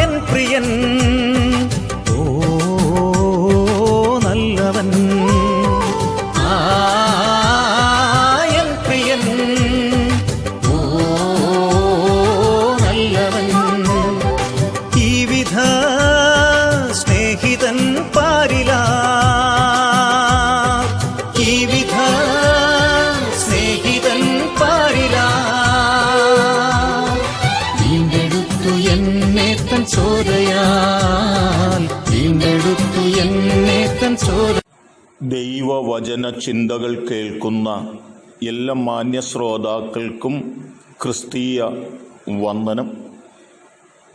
N പ്രിയൻ ഓ നല്ലവൻ, N പ്രിയൻ ഓ നല്ലവൻ. ഈ വിധ സ്നേഹിതൻ പാരില, ഈ വിധ സ്നേഹിതൻ പാരില. വീണ്ടെടുത്തു എന്നെ തൻ ചോരയാൽ, വീണ്ടെടുത്തു എന്നെ തൻ ചോര. ദൈവവചന ചിന്തകൾ കേൾക്കുന്ന എല്ലാ മാന്യ ശ്രോതാക്കൾക്കും ക്രിസ്തീയ വന്ദനം.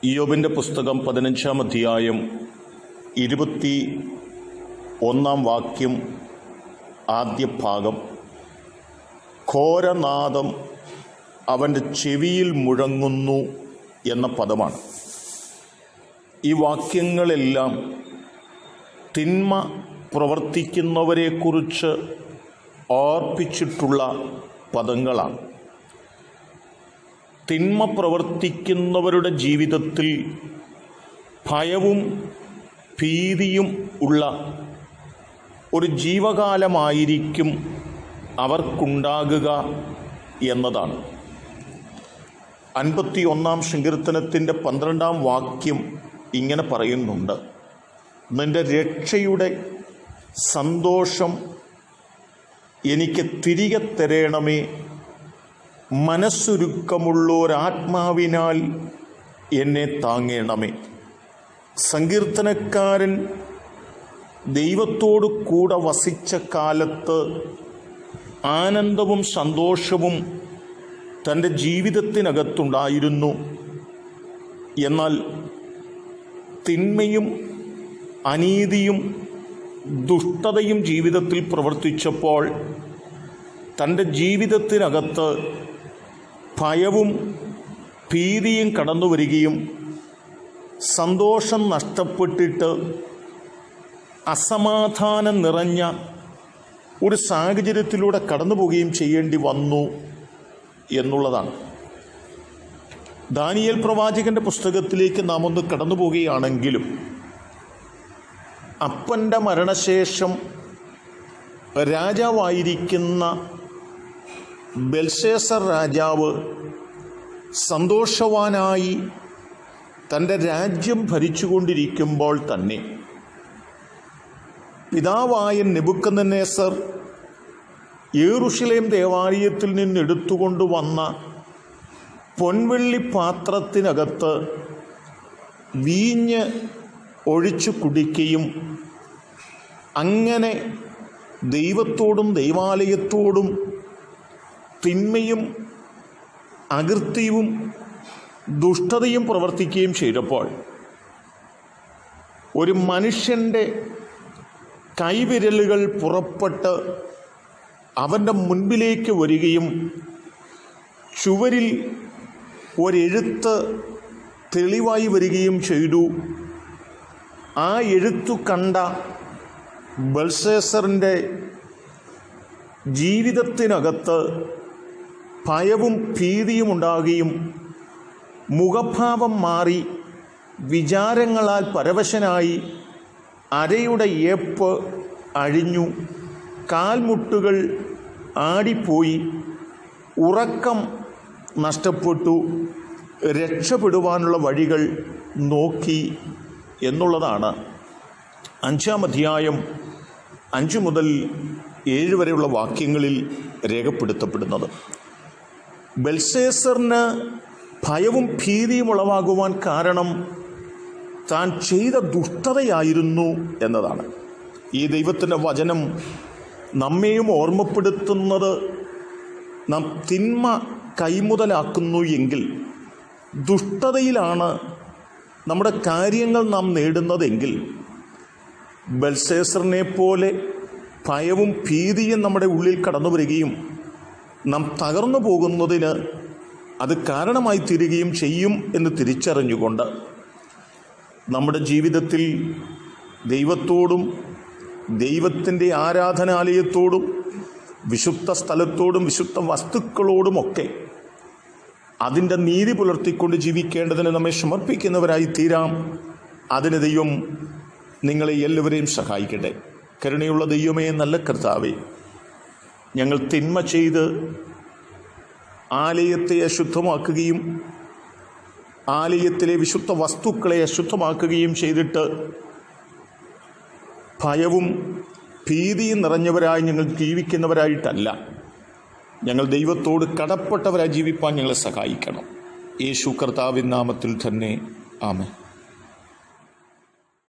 ഇയ്യോബിൻ്റെ പുസ്തകം 15-ാം അധ്യായം 21-ാം വാക്യം ആദ്യ ഭാഗം. ഘോരനാദം അവൻ്റെ ചെവിയിൽ മുഴങ്ങുന്നു എന്ന പദമാണ്. ഈ വാക്യങ്ങളെല്ലാം തിന്മ പ്രവർത്തിക്കുന്നവരെക്കുറിച്ച് ഓർപ്പിച്ചിട്ടുള്ള പദങ്ങളാണ്. തിന്മ പ്രവർത്തിക്കുന്നവരുടെ ജീവിതത്തിൽ ഭയവും ഭീതിയും ഉള്ള ഒരു ജീവകാലമായിരിക്കും അവർക്കുണ്ടാകുക എന്നതാണ്. 51-ാം സങ്കീർത്തനത്തിൻ്റെ 12-ാം വാക്യം ഇങ്ങനെ പറയുന്നുണ്ട്: നിന്റെ രക്ഷയുടെ സന്തോഷം എനിക്ക് തിരികെ തരണമേ, മനസ്സുരുക്കമുള്ളൊരാത്മാവിനാൽ എന്നെ താങ്ങണമേ. സങ്കീർത്തനക്കാരൻ ദൈവത്തോടു കൂടെ വസിച്ച കാലത്ത് ആനന്ദവും സന്തോഷവും തൻ്റെ ജീവിതത്തിനകത്തുണ്ടായിരുന്നു. എന്നാൽ തിന്മയും അനീതിയും ദുഷ്ടതയും ജീവിതത്തിൽ പ്രവർത്തിച്ചപ്പോൾ തൻ്റെ ജീവിതത്തിനകത്ത് ഭയവും ഭീതിയും കടന്നു വരികയും സന്തോഷം നഷ്ടപ്പെട്ടിട്ട് അസമാധാനം നിറഞ്ഞ ഒരു സാഹചര്യത്തിലൂടെ കടന്നു പോവുകയും ചെയ്യേണ്ടി വന്നു എന്നുള്ളതാണ്. ദാനിയേൽ പ്രവാചകൻ്റെ പുസ്തകത്തിലേക്ക് നാം ഒന്ന് കടന്നു പോവുകയാണെങ്കിലും അപ്പൻ്റെ മരണശേഷം രാജാവായിരിക്കുന്ന ബെൽശസ്സർ രാജാവ് സന്തോഷവാനായി തൻ്റെ രാജ്യം ഭരിച്ചുകൊണ്ടിരിക്കുമ്പോൾ തന്നെ പിതാവായ നെബൂഖദ്നേസർ യെരൂശലേം ദേവാലയത്തിൽ നിന്ന് എടുത്തുകൊണ്ടുവന്ന പൊൻവെള്ളി പാത്രത്തിനകത്ത് വീഞ്ഞ് ഒഴിച്ചു കുടിക്കുകയും അങ്ങനെ ദൈവത്തോടും ദൈവാലയത്തോടും തിന്മയും അകൃത്യവും ദുഷ്ടതയും പ്രവർത്തിക്കുകയും ചെയ്തപ്പോൾ ഒരു മനുഷ്യൻ്റെ കൈവിരലുകൾ പുറപ്പെട്ട് അവൻ്റെ മുൻപിലേക്ക് വരികയും ചുവരിൽ ഒരെഴുത്ത് തെളിവായി വരികയും ചെയ്തു. ആ എഴുത്തു കണ്ട ബെൽശസ്സറിൻ്റെ ജീവിതത്തിനകത്ത് ഭയവും ഭീതിയും ഉണ്ടാകുകയും മുഖഭാവം മാറി വിചാരങ്ങളാൽ പരവശനായി അരയുടെ ഏപ്പ് അഴിഞ്ഞു, കാൽമുട്ടുകൾ ആടിപ്പോയി, ഉറക്കം നഷ്ടപ്പെട്ടു, രക്ഷപ്പെടുവാനുള്ള വഴികൾ നോക്കി എന്നുള്ളതാണ് 5-ാം അധ്യായം 5 മുതൽ 7 വരെയുള്ള വാക്യങ്ങളിൽ രേഖപ്പെടുത്തപ്പെടുന്നത്. ബെൽശസ്സറിന് ഭയവും ഭീതിയും ഉളവാകുവാൻ കാരണം താൻ ചെയ്ത ദുഷ്ടതയായിരുന്നു എന്നതാണ്. ഈ ദൈവത്തിൻ്റെ വചനം നമ്മെയും ഓർമ്മപ്പെടുത്തുന്നത്, നാം തിന്മ കൈമുതലാക്കുന്നു എങ്കിൽ, ദുഷ്ടതയിലാണ് നമ്മുടെ കാര്യങ്ങൾ നാം നേടുന്നതെങ്കിൽ, ബെൽശസ്സറിനെ പോലെ ഭയവും ഭീതിയും നമ്മുടെ ഉള്ളിൽ കടന്നു വരികയും നാം തകർന്നു പോകുന്നതിന് അത് കാരണമായി തീരുകയും ചെയ്യും എന്ന് തിരിച്ചറിഞ്ഞുകൊണ്ട് നമ്മുടെ ജീവിതത്തിൽ ദൈവത്തോടും ദൈവത്തിൻ്റെ ആരാധനാലയത്തോടും വിശുദ്ധ സ്ഥലത്തോടും വിശുദ്ധ വസ്തുക്കളോടുമൊക്കെ അതിൻ്റെ നീതി പുലർത്തിക്കൊണ്ട് ജീവിക്കേണ്ടതിന് നമ്മെ സമർപ്പിക്കുന്നവരായി തീരാം. അതിന് ദൈവം നിങ്ങളെ എല്ലാവരെയും സഹായിക്കട്ടെ. കരുണയുള്ള ദൈവമേ, നല്ല കർത്താവേ, ഞങ്ങൾ തിന്മ ചെയ്ത് ആലയത്തെ അശുദ്ധമാക്കുകയും ആലയത്തിലെ വിശുദ്ധ വസ്തുക്കളെ അശുദ്ധമാക്കുകയും ചെയ്തിട്ട് ഭയവും ഭീതിയും നിറഞ്ഞവരായി ഞങ്ങൾ ജീവിക്കുന്നവരായിട്ടല്ല, ഞങ്ങൾ ദൈവത്തോട് കടപ്പെട്ടവരായി ജീവിപ്പാൻ ഞങ്ങളെ സഹായിക്കണം. യേശു കർത്താവിൻ നാമത്തിൽ തന്നെ ആമേൻ.